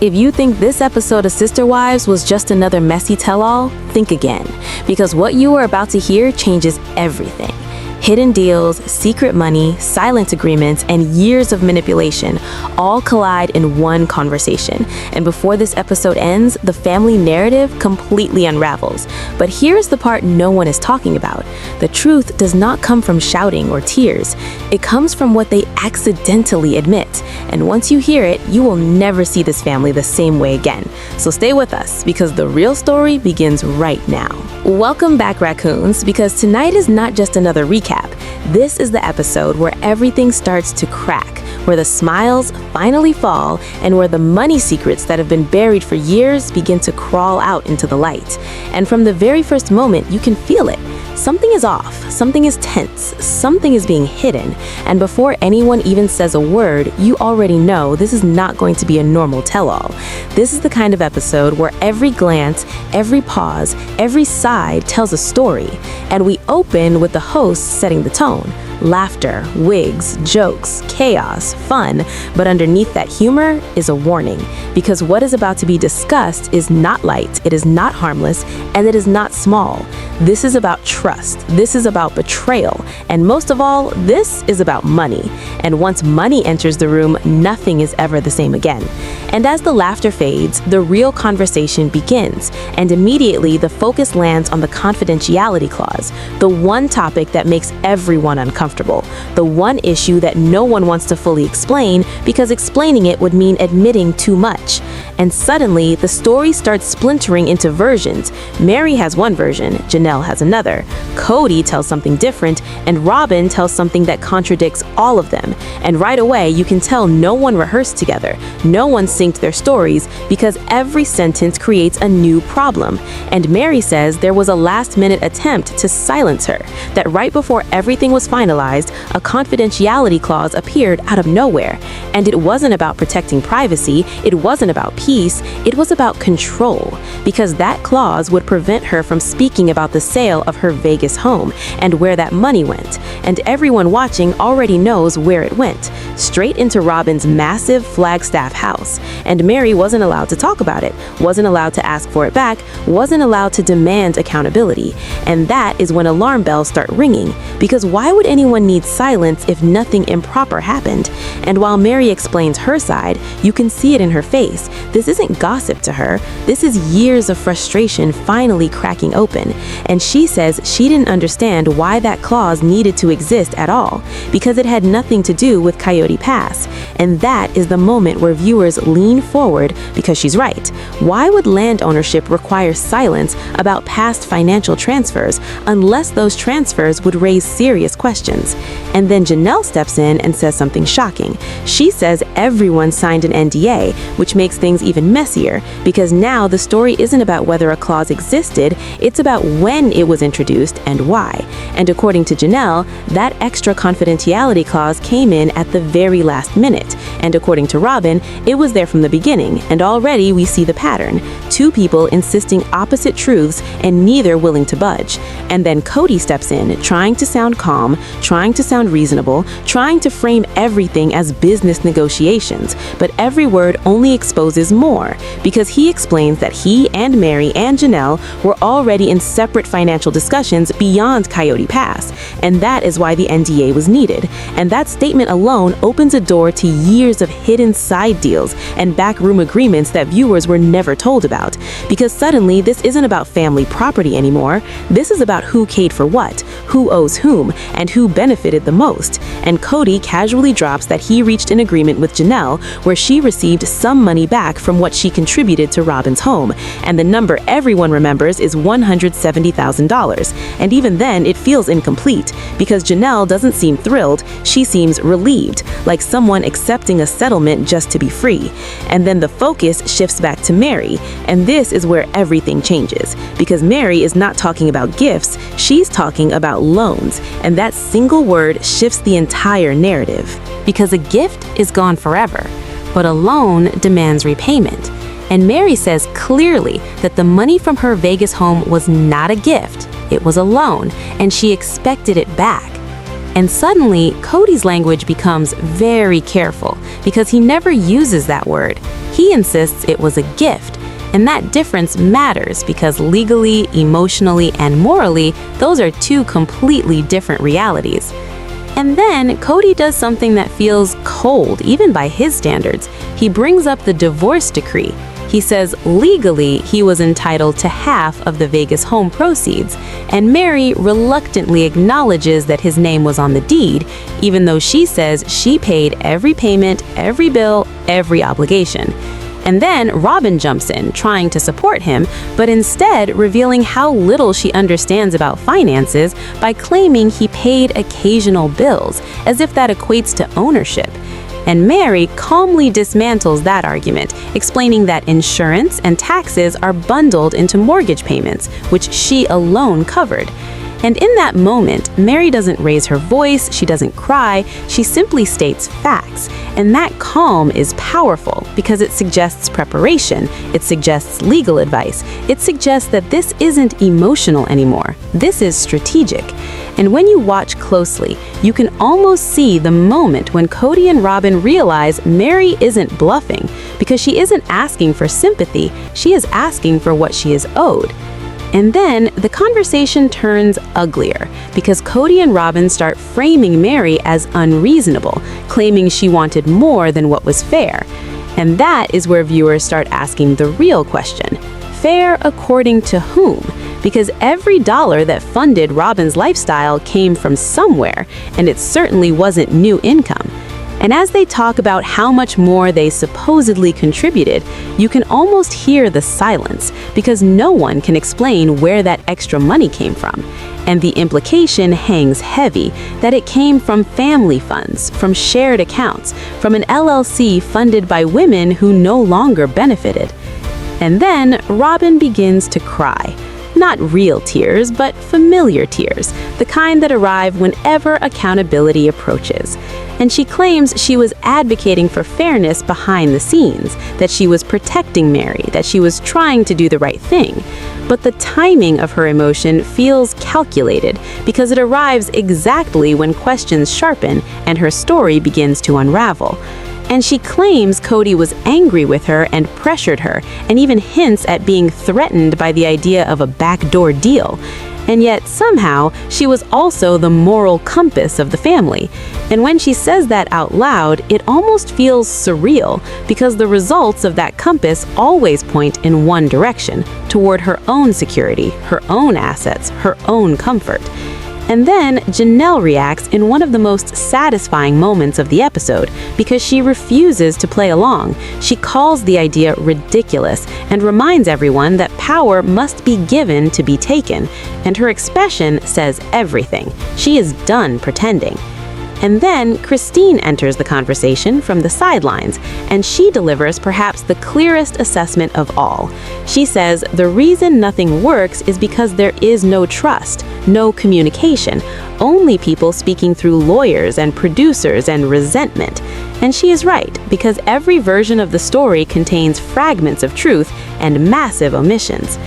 If you think this episode of Sister Wives was just another messy tell-all, think again, because what you are about to hear changes everything. Hidden deals, secret money, silent agreements, and years of manipulation all collide in one conversation. And before this episode ends, the family narrative completely unravels. But here's the part no one is talking about. The truth does not come from shouting or tears. It comes from what they accidentally admit. And once you hear it, you will never see this family the same way again. So stay with us, because the real story begins right now. Welcome back, raccoons, because tonight is not just another recap. This is the episode where everything starts to crack, where the smiles finally fall, and where the money secrets that have been buried for years begin to crawl out into the light. And from the very first moment, you can feel it. Something is off, something is tense, something is being hidden, and before anyone even says a word, you already know this is not going to be a normal tell-all. This is the kind of episode where every glance, every pause, every side tells a story, and we open with the host setting the tone. Laughter, wigs, jokes, chaos, fun, but underneath that humor is a warning, because what is about to be discussed is not light, it is not harmless, and it is not small. This is about trust, this is about betrayal, and most of all, this is about money. And once money enters the room, nothing is ever the same again. And as the laughter fades, the real conversation begins, and immediately the focus lands on the confidentiality clause, the one topic that makes everyone uncomfortable. The one issue that no one wants to fully explain, because explaining it would mean admitting too much. And suddenly, the story starts splintering into versions. Mary has one version, Janelle has another. Cody tells something different, and Robin tells something that contradicts all of them. And right away, you can tell no one rehearsed together. No one synced their stories, because every sentence creates a new problem. And Mary says there was a last-minute attempt to silence her, that right before everything was finalized, a confidentiality clause appeared out of nowhere. And it wasn't about protecting privacy, it wasn't about peace, it was about control, because that clause would prevent her from speaking about the sale of her Vegas home and where that money went. And everyone watching already knows where it went, straight into Robin's massive Flagstaff house. And Mary wasn't allowed to talk about it, wasn't allowed to ask for it back, wasn't allowed to demand accountability. And that is when alarm bells start ringing, because why would anyone need silence if nothing improper happened? And while Mary explains her side, you can see it in her face. This isn't gossip to her. This is years of frustration finally cracking open. And she says she didn't understand why that clause needed to exist at all, because it had nothing to do with Coyote Pass. And that is the moment where viewers lean forward, because she's right. Why would land ownership require silence about past financial transfers unless those transfers would raise serious questions? And then Janelle steps in and says something shocking. She says everyone signed an NDA, which makes things even messier, because now the story isn't about whether a clause existed, it's about when it was introduced and why. And according to Janelle, that extra confidentiality clause came in at the very last minute. And according to Robin, it was there from the beginning, and already we see the pattern. Two people insisting opposite truths and neither willing to budge. And then Cody steps in, trying to sound calm, trying to sound reasonable, trying to frame everything as business negotiations, but every word only exposes more, because he explains that he and Mary and Janelle were already in separate financial discussions beyond Coyote Pass, and that is why the NDA was needed. And that statement alone opens a door to years of hidden side deals and backroom agreements that viewers were never told about, because suddenly this isn't about family property anymore. This is about who paid for what, who owes whom, and who benefited the most. And Cody casually drops that he reached an agreement with Janelle where she received some money back from what she contributed to Robin's home, and the number everyone remembers is $170,000. And even then, it feels incomplete, because Janelle doesn't seem thrilled, she seems relieved, like someone accepting a settlement just to be free. And then the focus shifts back to Mary, and this is where everything changes, because Mary is not talking about gifts, she's talking about loans, and that single word shifts the entire narrative. Because a gift is gone forever, but a loan demands repayment. And Mary says clearly that the money from her Vegas home was not a gift, it was a loan, and she expected it back. And suddenly, Cody's language becomes very careful, because he never uses that word. He insists it was a gift. And that difference matters because legally, emotionally, and morally, those are two completely different realities. And then Cody does something that feels cold, even by his standards. He brings up the divorce decree. He says legally he was entitled to half of the Vegas home proceeds, and Mary reluctantly acknowledges that his name was on the deed, even though she says she paid every payment, every bill, every obligation. And then Robin jumps in, trying to support him, but instead revealing how little she understands about finances by claiming he paid occasional bills, as if that equates to ownership. And Mary calmly dismantles that argument, explaining that insurance and taxes are bundled into mortgage payments, which she alone covered. And in that moment, Mary doesn't raise her voice, she doesn't cry, she simply states facts. And that calm is powerful because it suggests preparation, it suggests legal advice, it suggests that this isn't emotional anymore, this is strategic. And when you watch closely, you can almost see the moment when Cody and Robin realize Mary isn't bluffing, because she isn't asking for sympathy, she is asking for what she is owed. And then the conversation turns uglier because Cody and Robin start framing Mary as unreasonable, claiming she wanted more than what was fair. And that is where viewers start asking the real question: fair according to whom? Because every dollar that funded Robin's lifestyle came from somewhere, and it certainly wasn't new income. And as they talk about how much more they supposedly contributed, you can almost hear the silence because no one can explain where that extra money came from. And the implication hangs heavy that it came from family funds, from shared accounts, from an LLC funded by women who no longer benefited. And then Robin begins to cry. Not real tears, but familiar tears, the kind that arrive whenever accountability approaches. And she claims she was advocating for fairness behind the scenes, that she was protecting Mary, that she was trying to do the right thing. But the timing of her emotion feels calculated because it arrives exactly when questions sharpen and her story begins to unravel. And she claims Cody was angry with her and pressured her, and even hints at being threatened by the idea of a backdoor deal. And yet, somehow, she was also the moral compass of the family. And when she says that out loud, it almost feels surreal, because the results of that compass always point in one direction, toward her own security, her own assets, her own comfort. And then Janelle reacts in one of the most satisfying moments of the episode because she refuses to play along. She calls the idea ridiculous and reminds everyone that power must be given to be taken. And her expression says everything. She is done pretending. And then Christine enters the conversation from the sidelines, and she delivers perhaps the clearest assessment of all. She says the reason nothing works is because there is no trust, no communication, only people speaking through lawyers and producers and resentment. And she is right, because every version of the story contains fragments of truth and massive omissions.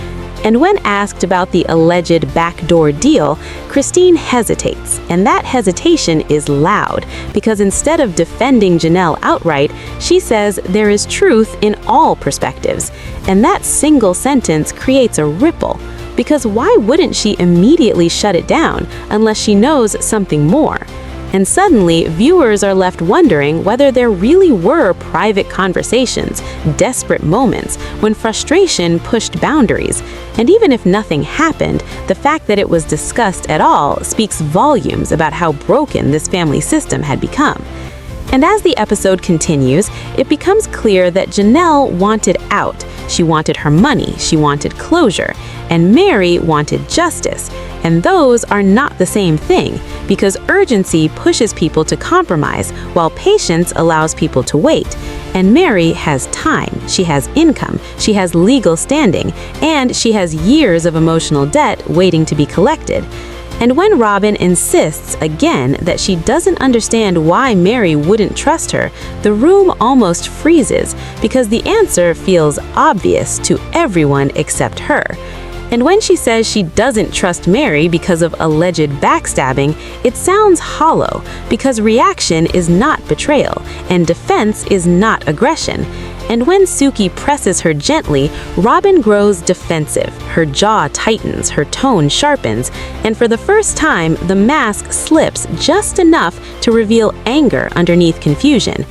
And when asked about the alleged backdoor deal, Christine hesitates, and that hesitation is loud, because instead of defending Janelle outright, she says there is truth in all perspectives. And that single sentence creates a ripple, because why wouldn't she immediately shut it down unless she knows something more? And suddenly, viewers are left wondering whether there really were private conversations, desperate moments, when frustration pushed boundaries. And even if nothing happened, the fact that it was discussed at all speaks volumes about how broken this family system had become. And as the episode continues, it becomes clear that Janelle wanted out. She wanted her money, she wanted closure, and Mary wanted justice. And those are not the same thing, because urgency pushes people to compromise, while patience allows people to wait. And Mary has time, she has income, she has legal standing, and she has years of emotional debt waiting to be collected. And when Robin insists again that she doesn't understand why Mary wouldn't trust her, the room almost freezes, because the answer feels obvious to everyone except her. And when she says she doesn't trust Mary because of alleged backstabbing, it sounds hollow, because reaction is not betrayal, and defense is not aggression. And when Suki presses her gently, Robin grows defensive. Her jaw tightens, her tone sharpens, and for the first time, the mask slips just enough to reveal anger underneath confusion.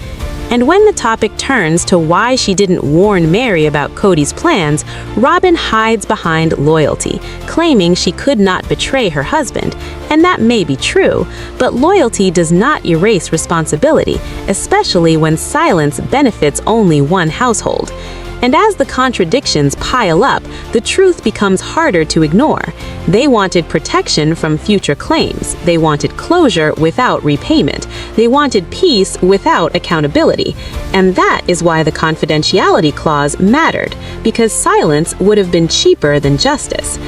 And when the topic turns to why she didn't warn Mary about Cody's plans, Robin hides behind loyalty, claiming she could not betray her husband. And that may be true, but loyalty does not erase responsibility, especially when silence benefits only one household. And as the contradictions pile up, the truth becomes harder to ignore. They wanted protection from future claims. They wanted closure without repayment. They wanted peace without accountability. And that is why the confidentiality clause mattered, because silence would have been cheaper than justice.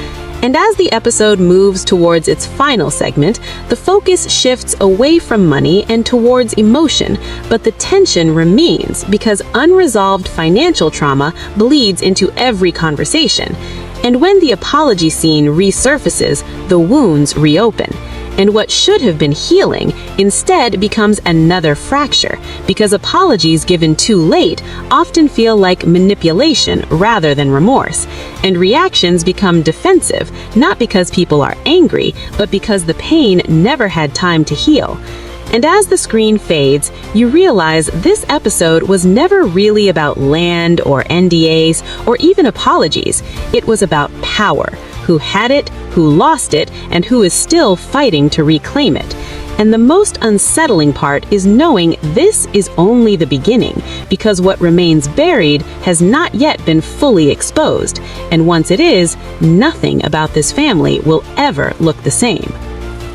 And as the episode moves towards its final segment, the focus shifts away from money and towards emotion, but the tension remains because unresolved financial trauma bleeds into every conversation. And when the apology scene resurfaces, the wounds reopen. And what should have been healing instead becomes another fracture, because apologies given too late often feel like manipulation rather than remorse. And reactions become defensive, not because people are angry, but because the pain never had time to heal. And as the screen fades, you realize this episode was never really about land or NDAs or even apologies. It was about power. Who had it, who lost it, and who is still fighting to reclaim it. And the most unsettling part is knowing this is only the beginning, because what remains buried has not yet been fully exposed. And once it is, nothing about this family will ever look the same.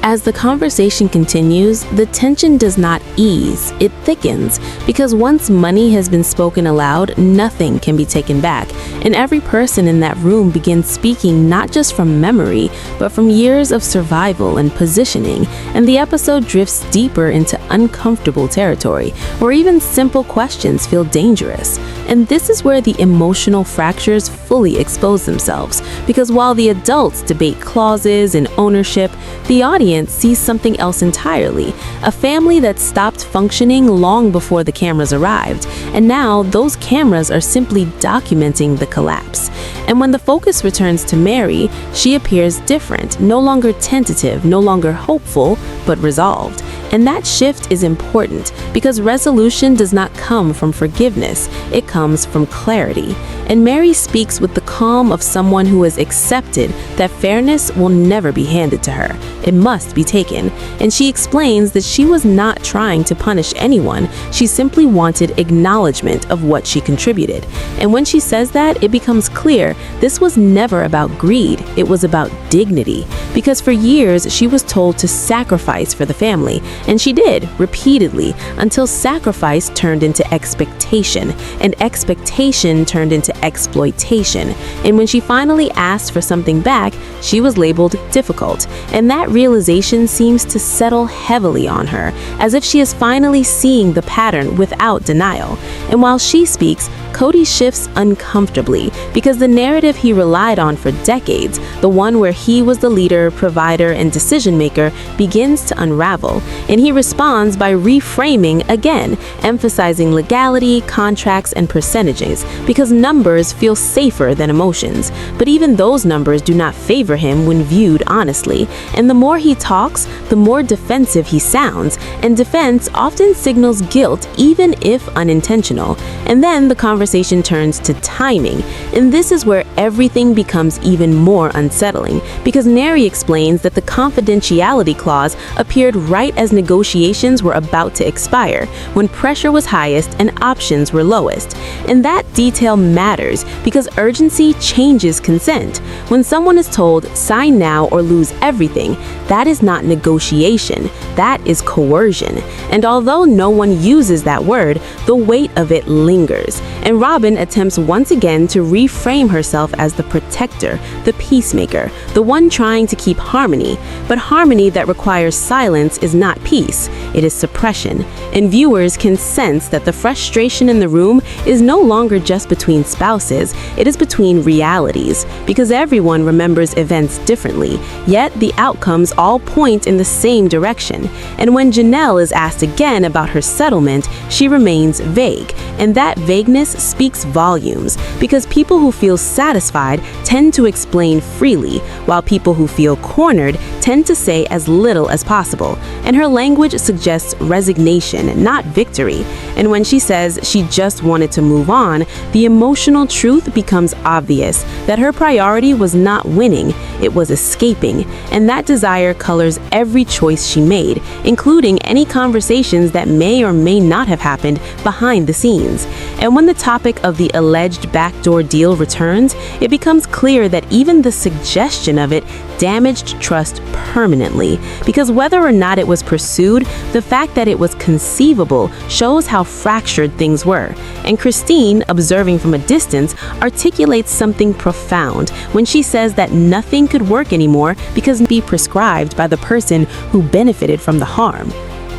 As the conversation continues, the tension does not ease, it thickens, because once money has been spoken aloud, nothing can be taken back, and every person in that room begins speaking not just from memory, but from years of survival and positioning, and the episode drifts deeper into uncomfortable territory, where even simple questions feel dangerous. And this is where the emotional fractures fully expose themselves, because while the adults debate clauses and ownership, the audience sees something else entirely, a family that stopped functioning long before the cameras arrived, and now those cameras are simply documenting the collapse. And when the focus returns to Mary, she appears different, no longer tentative, no longer hopeful, but resolved. And that shift is important because resolution does not come from forgiveness, it comes from clarity. And Mary speaks with the calm of someone who has accepted that fairness will never be handed to her. It must be taken. And she explains that she was not trying to punish anyone, she simply wanted acknowledgement of what she contributed. And when she says that, it becomes clear this was never about greed, it was about dignity. Because for years, she was told to sacrifice for the family, and she did, repeatedly, until sacrifice turned into expectation, and expectation turned into exploitation. And when she finally asked for something back, she was labeled difficult. And that realization seems to settle heavily on her, as if she is finally seeing the pattern without denial. And while she speaks, Cody shifts uncomfortably, because the narrative he relied on for decades, the one where he was the leader, provider, and decision maker, begins to unravel. And he responds by reframing again, emphasizing legality, contracts, and percentages, because numbers feel safer than emotions. But even those numbers do not favor him when viewed honestly. And the more he talks, the more defensive he sounds, and defense often signals guilt, even if unintentional. And then the conversation turns to timing, and this is where everything becomes even more unsettling, because Neri explains that the confidentiality clause appeared right as negotiations were about to expire, when pressure was highest and options were lowest. And that detail matters because urgency changes consent. When someone is told, sign now or lose everything, that is not negotiation, that is coercion. And although no one uses that word, the weight of it lingers. And Robin attempts once again to reframe herself as the protector, the peacemaker, the one trying to keep harmony. But harmony that requires silence is not peace, it is suppression. And viewers can sense that the frustration in the room is no longer just between spouses, it is between realities, because everyone remembers events differently, yet the outcomes all point in the same direction. And when Janelle is asked again about her settlement, she remains vague, and that vagueness speaks volumes because people who feel satisfied tend to explain freely, while people who feel cornered tend to say as little as possible. And her language suggests resignation, not victory. And when she says she just wanted to move on, the emotional truth becomes obvious that her priority was not winning, it was escaping. And that desire colors every choice she made, including any conversations that may or may not have happened behind the scenes. And when the topic of the alleged backdoor deal returns, it becomes clear that even the suggestion of it damaged trust permanently. Because whether or not it was pursued, the fact that it was conceivable shows how fractured things were. And Christine, observing from a distance, articulates something profound when she says that nothing could work anymore because it be prescribed by the person who benefited from the harm.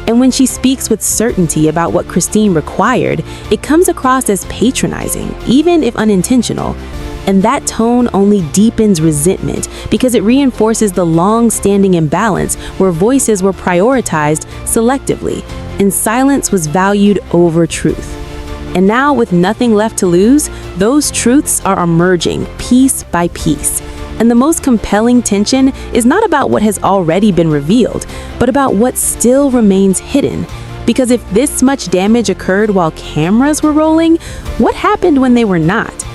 And when she speaks with certainty about what Christine required, it comes across as patronizing, even if unintentional. And that tone only deepens resentment because it reinforces the long-standing imbalance where voices were prioritized selectively and silence was valued over truth. And now, with nothing left to lose, those truths are emerging piece by piece. And the most compelling tension is not about what has already been revealed, but about what still remains hidden. Because if this much damage occurred while cameras were rolling, what happened when they were not?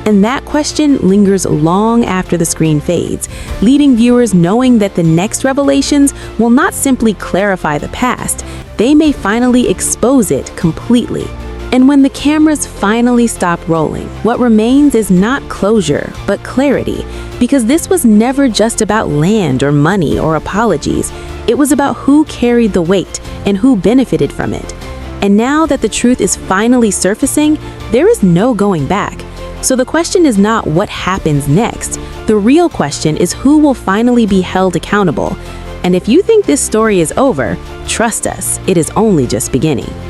And that question lingers long after the screen fades, leaving viewers knowing that the next revelations will not simply clarify the past, they may finally expose it completely. And when the cameras finally stop rolling, what remains is not closure, but clarity. Because this was never just about land or money or apologies. It was about who carried the weight and who benefited from it. And now that the truth is finally surfacing, there is no going back. So the question is not what happens next. The real question is who will finally be held accountable. And if you think this story is over, trust us, it is only just beginning.